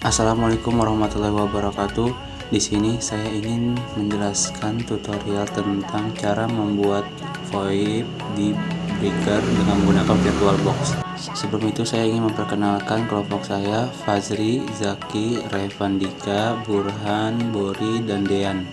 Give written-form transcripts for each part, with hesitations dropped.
Assalamualaikum warahmatullahi wabarakatuh. Di sini saya ingin menjelaskan tutorial tentang cara membuat VoIP di Breaker dengan menggunakan VirtualBox. Sebelum itu saya ingin memperkenalkan kelompok saya, Fazri, Zaki, Revandika, Burhan, Bori, dan Dean.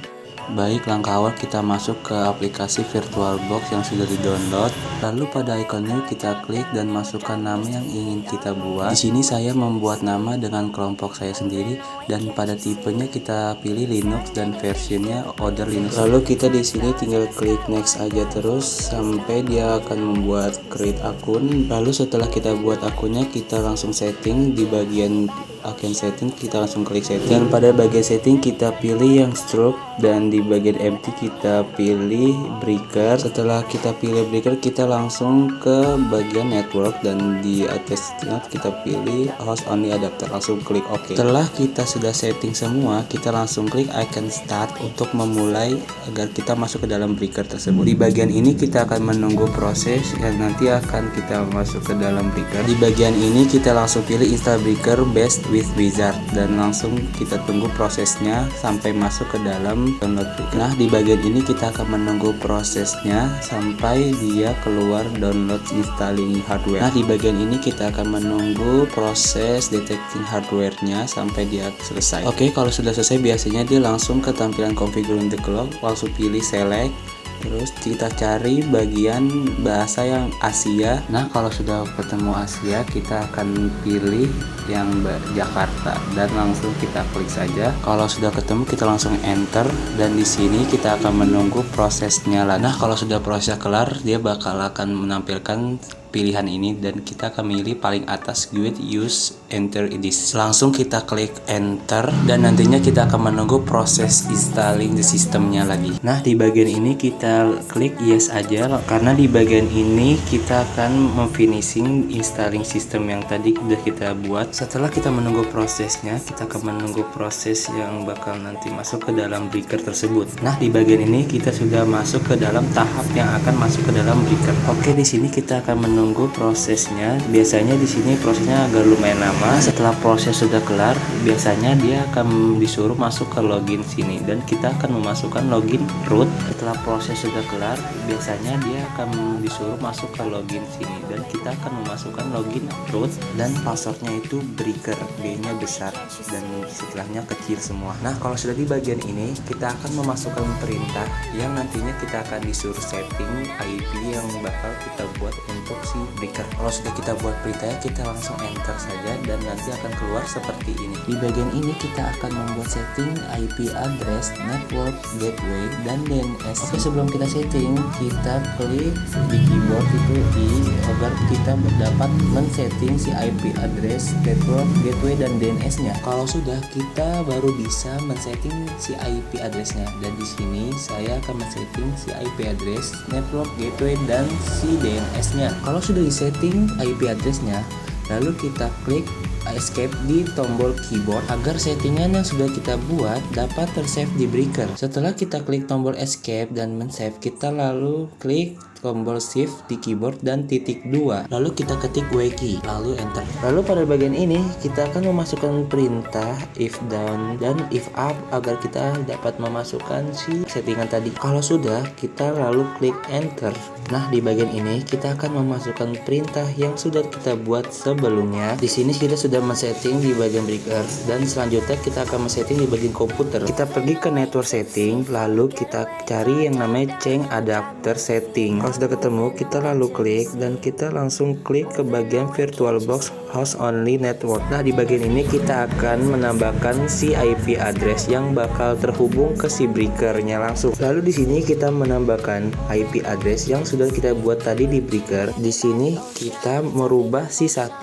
Baik, langkah awal kita masuk ke aplikasi VirtualBox yang sudah di-download. Lalu pada ikonnya kita klik dan masukkan nama yang ingin kita buat. Di sini saya membuat nama dengan kelompok saya sendiri dan pada tipenya kita pilih Linux dan versionnya Order Linux. Lalu kita di sini tinggal klik next aja terus sampai dia akan membuat create akun. Lalu setelah kita buat akunnya kita langsung setting. Di bagian akun setting kita langsung klik setting dan pada bagian setting kita pilih yang stroke dan di bagian empty kita pilih breaker. Setelah kita pilih breaker kita langsung ke bagian network dan di atasnya kita pilih host only adapter, langsung klik OK. Setelah kita sudah setting semua kita langsung klik icon start untuk memulai agar kita masuk ke dalam breaker tersebut. Di bagian ini kita akan menunggu proses yang nanti akan kita masuk ke dalam breaker. Di bagian ini kita langsung pilih install breaker based with wizard dan langsung kita tunggu prosesnya sampai masuk ke dalam download breaker. Nah, di bagian ini kita akan menunggu prosesnya sampai dia keluar download installing hardware. Nah, di bagian ini kita akan menunggu proses detecting hardware-nya sampai dia selesai. Oke, kalau sudah selesai biasanya dia langsung ke tampilan configuring the clock, langsung pilih select. Terus kita cari bagian bahasa yang Asia. Nah, kalau sudah ketemu Asia, kita akan pilih yang Jakarta dan langsung kita klik saja. Kalau sudah ketemu, kita langsung enter dan di sini kita akan menunggu prosesnya lah. Nah, kalau sudah prosesnya kelar, dia bakal akan menampilkan pilihan ini dan kita akan memilih paling atas get use enter this. Langsung kita klik enter dan nantinya kita akan menunggu proses installing the systemnya lagi. Nah, di bagian ini kita klik yes aja karena di bagian ini kita akan memfinishing installing system yang tadi sudah kita buat. Setelah kita menunggu prosesnya, kita akan menunggu proses yang bakal nanti masuk ke dalam breaker tersebut. Nah, di bagian ini kita sudah masuk ke dalam tahap yang akan masuk ke dalam breaker. Oke, di sini kita akan menunggu prosesnya. Biasanya di sini prosesnya agak lumayan lama. Setelah proses sudah kelar, biasanya dia akan disuruh masuk ke login sini dan kita akan memasukkan login root. Setelah proses sudah kelar, biasanya dia akan disuruh masuk ke login sini dan kita akan memasukkan login root dan passwordnya itu breaker, B-nya besar dan setelahnya kecil semua. Nah, kalau sudah di bagian ini kita akan memasukkan perintah yang nantinya kita akan disuruh setting IP yang bakal kita buat untuk si breaker. Kalau sudah kita buat perintahnya, kita langsung enter saja dan nanti akan keluar seperti ini. Di bagian ini kita akan membuat setting IP address, network, gateway, dan DNS. Oke, sebelum kita setting, kita klik di keyboard itu agar kita dapat men-setting si IP address, network, gateway, dan DNS-nya. Kalau sudah, kita baru bisa men-setting si IP address-nya. Dan di sini saya akan men-setting si IP address, network, gateway, dan si DNS-nya. Kalau sudah disetting IP address-nya, lalu kita klik escape di tombol keyboard agar settingan yang sudah kita buat dapat tersave di breaker. Setelah kita klik tombol escape dan men-save, kita lalu klik tombol shift di keyboard dan titik 2. Lalu kita ketik W key, lalu enter. Lalu pada bagian ini kita akan memasukkan perintah if down dan if up agar kita dapat memasukkan si settingan tadi. Kalau sudah, kita lalu klik enter. Nah, di bagian ini kita akan memasukkan perintah yang sudah kita buat sebelumnya. Di sini kita sudah men-setting di bagian breaker dan selanjutnya kita akan men-setting di bagian komputer. Kita pergi ke network setting, lalu kita cari yang namanya change adapter setting. Kalau sudah ketemu, kita lalu klik dan kita langsung klik ke bagian VirtualBox host only network. Nah, di bagian ini kita akan menambahkan si IP address yang bakal terhubung ke si breakernya langsung. Lalu di sini kita menambahkan IP address yang sudah kita buat tadi di breaker. Di sini kita merubah si 1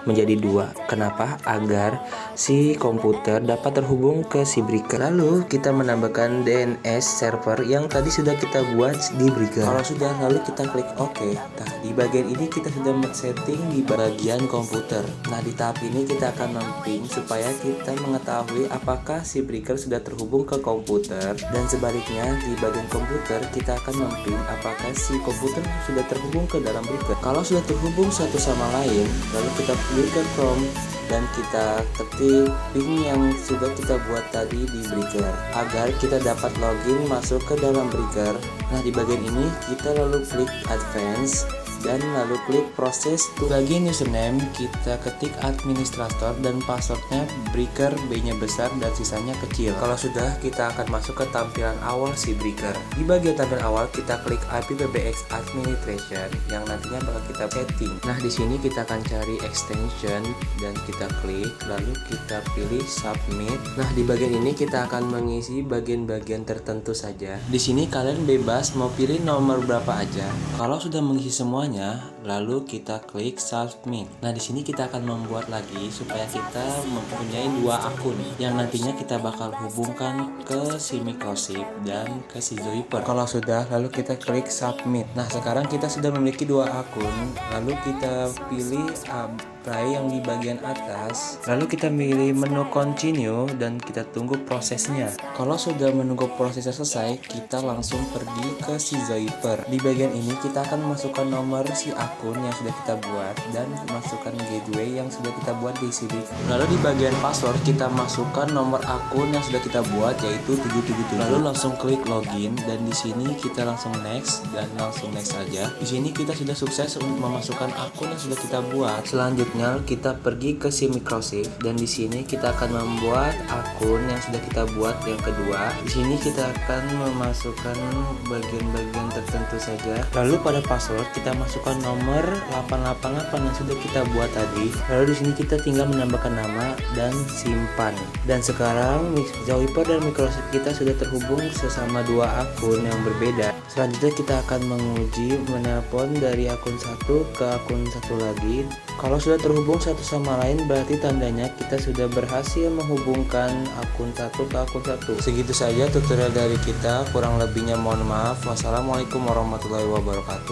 menjadi 2. Kenapa? Agar si komputer dapat terhubung ke si breaker. Lalu kita menambahkan DNS server yang tadi sudah kita buat di breaker. Kalau sudah, lalu kita klik OK. Nah, di bagian ini kita sudah men-setting di bagian komputer. Nah, di tahap ini kita akan memping supaya kita mengetahui apakah si breaker sudah terhubung ke komputer, dan sebaliknya di bagian komputer kita akan memping apakah si komputer sudah terhubung ke dalam breaker. Kalau sudah terhubung satu sama lain, lalu kita klik ke from dan kita ketik PIN yang sudah kita buat tadi di Breaker agar kita dapat login masuk ke dalam Breaker. Nah, di bagian ini kita lalu klik Advance dan lalu klik proses. Bagian username kita ketik administrator dan passwordnya Breaker, B-nya besar dan sisanya kecil. Kalau sudah, kita akan masuk ke tampilan awal si Breaker. Di bagian tampilan awal kita klik IPPBX Administration yang nantinya bakal kita setting. Nah, di sini kita akan cari extension dan kita klik, lalu kita pilih submit. Nah, di bagian ini kita akan mengisi bagian-bagian tertentu saja. Di sini kalian bebas mau pilih nomor berapa aja. Kalau sudah mengisi semuanya, lalu kita klik submit. Nah, di sini kita akan membuat lagi supaya kita mempunyai dua akun yang nantinya kita bakal hubungkan ke si Microchip dan ke si Zoiper. Kalau sudah, lalu kita klik submit. Nah, sekarang kita sudah memiliki dua akun. Lalu kita pilih apply yang di bagian atas. Lalu kita pilih menu continue dan kita tunggu prosesnya. Kalau sudah menunggu prosesnya selesai, kita langsung pergi ke si Zoiper. Di bagian ini kita akan masukkan nomor si akun yang sudah kita buat dan masukkan gateway yang sudah kita buat di sini. Lalu di bagian password kita masukkan nomor akun yang sudah kita buat, yaitu 777. Lalu langsung klik login dan di sini kita langsung next dan langsung next saja. Di sini kita sudah sukses untuk memasukkan akun yang sudah kita buat. Selanjutnya kita pergi ke si Microchip dan di sini kita akan membuat akun yang sudah kita buat yang kedua. Di sini kita akan memasukkan bagian-bagian tertentu saja. Lalu pada password kita masukkan nomor 888 yang sudah kita buat tadi. Lalu di sini kita tinggal menambahkan nama dan simpan. Dan sekarang Zoiper dan Microchip kita sudah terhubung sesama dua akun yang berbeda. Selanjutnya kita akan menguji menelpon dari akun satu ke akun satu lagi. Kalau sudah terhubung satu sama lain, berarti tandanya kita sudah berhasil menghubungkan akun satu ke akun satu. Segitu saja tutorial dari kita, kurang lebihnya mohon maaf. Wassalamualaikum warahmatullahi wabarakatuh.